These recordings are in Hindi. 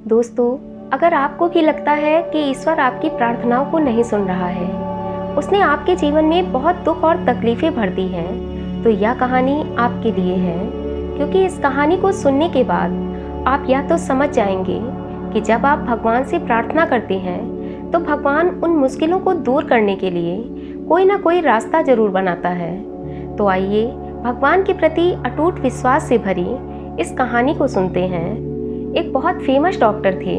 दोस्तों, अगर आपको भी लगता है कि ईश्वर आपकी प्रार्थनाओं को नहीं सुन रहा है, उसने आपके जीवन में बहुत दुख और तकलीफें भर दी हैं, तो यह कहानी आपके लिए है। क्योंकि इस कहानी को सुनने के बाद आप या तो समझ जाएंगे कि जब आप भगवान से प्रार्थना करते हैं तो भगवान उन मुश्किलों को दूर करने के लिए कोई ना कोई रास्ता जरूर बनाता है। तो आइए भगवान के प्रति अटूट विश्वास से भरी इस कहानी को सुनते हैं। एक बहुत फेमस डॉक्टर थे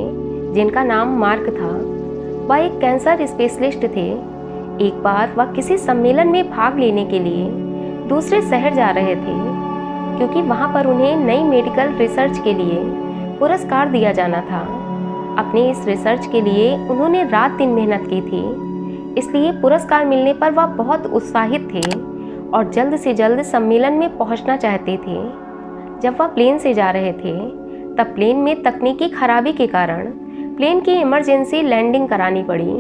जिनका नाम मार्क था। वह एक कैंसर स्पेशलिस्ट थे। एक बार वह किसी सम्मेलन में भाग लेने के लिए दूसरे शहर जा रहे थे, क्योंकि वहां पर उन्हें नई मेडिकल रिसर्च के लिए पुरस्कार दिया जाना था। अपने इस रिसर्च के लिए उन्होंने रात दिन मेहनत की थी, इसलिए पुरस्कार मिलने पर वह बहुत उत्साहित थे और जल्द से जल्द सम्मेलन में पहुंचना चाहते थे। जब वह प्लेन से जा रहे थे तब प्लेन में तकनीकी खराबी के कारण प्लेन की इमरजेंसी लैंडिंग करानी पड़ी।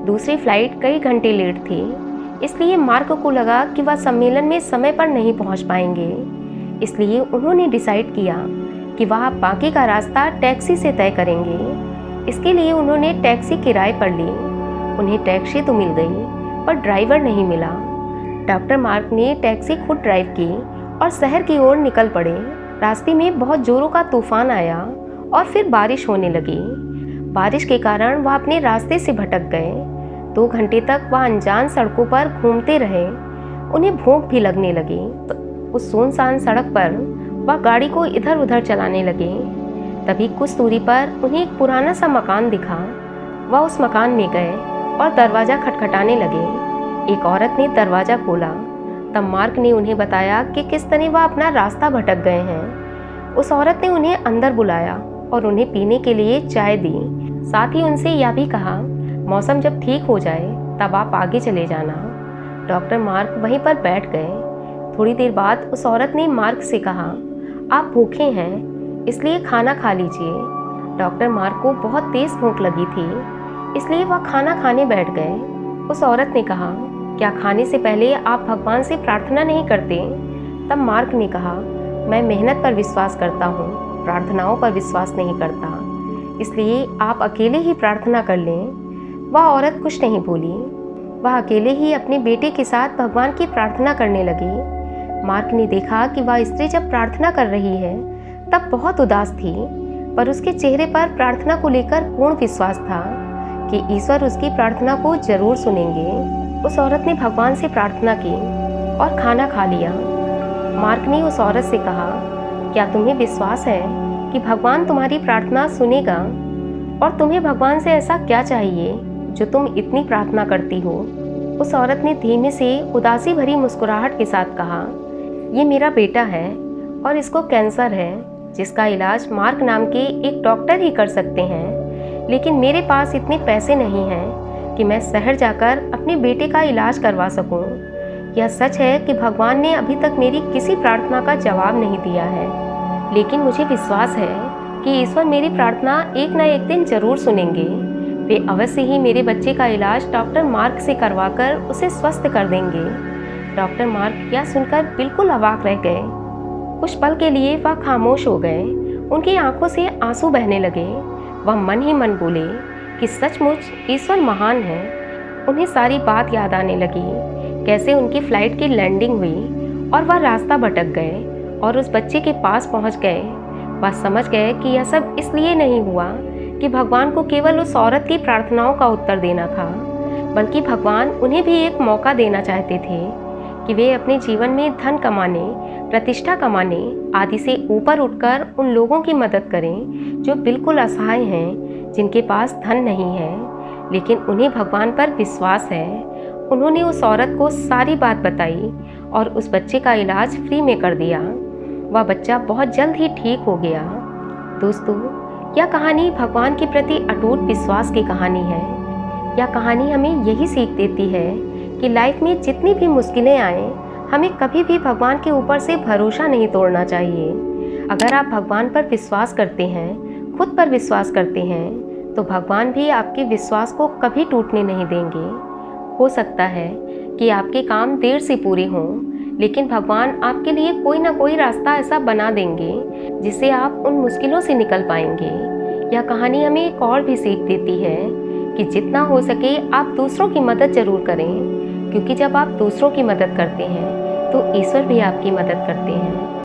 दूसरी फ्लाइट कई घंटे लेट थी, इसलिए मार्क को लगा कि वह सम्मेलन में समय पर नहीं पहुंच पाएंगे। इसलिए उन्होंने डिसाइड किया कि वह बाकी का रास्ता टैक्सी से तय करेंगे। इसके लिए उन्होंने टैक्सी किराए पर ली। उन्हें टैक्सी तो मिल गई पर ड्राइवर नहीं मिला। डॉक्टर मार्क ने टैक्सी खुद ड्राइव की और शहर की ओर निकल पड़े। रास्ते में बहुत जोरों का तूफान आया और फिर बारिश होने लगी। बारिश के कारण वह अपने रास्ते से भटक गए। 2 घंटे तक वह अनजान सड़कों पर घूमते रहे। उन्हें भूख भी लगने लगी। तो उस सुनसान सड़क पर वह गाड़ी को इधर उधर चलाने लगे। तभी कुछ दूरी पर उन्हें एक पुराना सा मकान दिखा। वह उस मकान में गए और दरवाज़ा खटखटाने लगे। एक औरत ने दरवाज़ा खोला। तब मार्क ने उन्हें बताया कि किस तरह वह अपना रास्ता भटक गए हैं। उस औरत ने उन्हें अंदर बुलाया और उन्हें पीने के लिए चाय दी। साथ ही उनसे यह भी कहा, मौसम जब ठीक हो जाए तब आप आगे चले जाना। डॉक्टर मार्क वहीं पर बैठ गए। थोड़ी देर बाद उस औरत ने मार्क से कहा, आप भूखे हैं इसलिए खाना खा लीजिए। डॉक्टर मार्क को बहुत तेज भूख लगी थी, इसलिए वह खाना खाने बैठ गए। उस औरत ने कहा, क्या खाने से पहले आप भगवान से प्रार्थना नहीं करते? तब मार्क ने कहा, मैं मेहनत पर विश्वास करता हूँ, प्रार्थनाओं पर विश्वास नहीं करता, इसलिए आप अकेले ही प्रार्थना कर लें। वह औरत कुछ नहीं बोली। वह अकेले ही अपने बेटे के साथ भगवान की प्रार्थना करने लगी। मार्क ने देखा कि वह स्त्री जब प्रार्थना कर रही है तब बहुत उदास थी, पर उसके चेहरे पर प्रार्थना को लेकर पूर्ण विश्वास था कि ईश्वर उसकी प्रार्थना को जरूर सुनेंगे। उस औरत ने भगवान से प्रार्थना की और खाना खा लिया। मार्क ने उस औरत से कहा, क्या तुम्हें विश्वास है कि भगवान तुम्हारी प्रार्थना सुनेगा? और तुम्हें भगवान से ऐसा क्या चाहिए जो तुम इतनी प्रार्थना करती हो? उस औरत ने धीमे से उदासी भरी मुस्कुराहट के साथ कहा, ये मेरा बेटा है और इसको कैंसर है, जिसका इलाज मार्क नाम के एक डॉक्टर ही कर सकते हैं, लेकिन मेरे पास इतने पैसे नहीं हैं कि मैं शहर जाकर अपने बेटे का इलाज करवा सकूं। यह सच है कि भगवान ने अभी तक मेरी किसी प्रार्थना का जवाब नहीं दिया है, लेकिन मुझे विश्वास है कि ईश्वर मेरी प्रार्थना एक न एक दिन जरूर सुनेंगे। वे अवश्य ही मेरे बच्चे का इलाज डॉक्टर मार्क से करवाकर उसे स्वस्थ कर देंगे। डॉक्टर मार्क यह सुनकर बिल्कुल अवाक रह गए। कुछ पल के लिए वह खामोश हो गए। उनकी आंखों से आंसू बहने लगे। वह मन ही मन बोले कि सचमुच ईश्वर महान है। उन्हें सारी बात याद आने लगी, कैसे उनकी फ्लाइट की लैंडिंग हुई और वह रास्ता भटक गए और उस बच्चे के पास पहुंच गए। वह समझ गए कि यह सब इसलिए नहीं हुआ कि भगवान को केवल उस औरत की प्रार्थनाओं का उत्तर देना था, बल्कि भगवान उन्हें भी एक मौका देना चाहते थे कि वे अपने जीवन में धन कमाने, प्रतिष्ठा कमाने आदि से ऊपर उठकर उन लोगों की मदद करें जो बिल्कुल असहाय हैं, जिनके पास धन नहीं है, लेकिन उन्हें भगवान पर विश्वास है। उन्होंने उस औरत को सारी बात बताई और उस बच्चे का इलाज फ्री में कर दिया। वह बच्चा बहुत जल्द ही ठीक हो गया। दोस्तों, यह कहानी भगवान के प्रति अटूट विश्वास की कहानी है। यह कहानी हमें यही सीख देती है कि लाइफ में जितनी भी मुश्किलें आए, हमें कभी भी भगवान के ऊपर से भरोसा नहीं तोड़ना चाहिए। अगर आप भगवान पर विश्वास करते हैं, खुद पर विश्वास करते हैं, तो भगवान भी आपके विश्वास को कभी टूटने नहीं देंगे। हो सकता है कि आपके काम देर से पूरे हों, लेकिन भगवान आपके लिए कोई ना कोई रास्ता ऐसा बना देंगे जिससे आप उन मुश्किलों से निकल पाएंगे। यह कहानी हमें एक और भी सीख देती है कि जितना हो सके आप दूसरों की मदद ज़रूर करें, क्योंकि जब आप दूसरों की मदद करते हैं तो ईश्वर भी आपकी मदद करते हैं।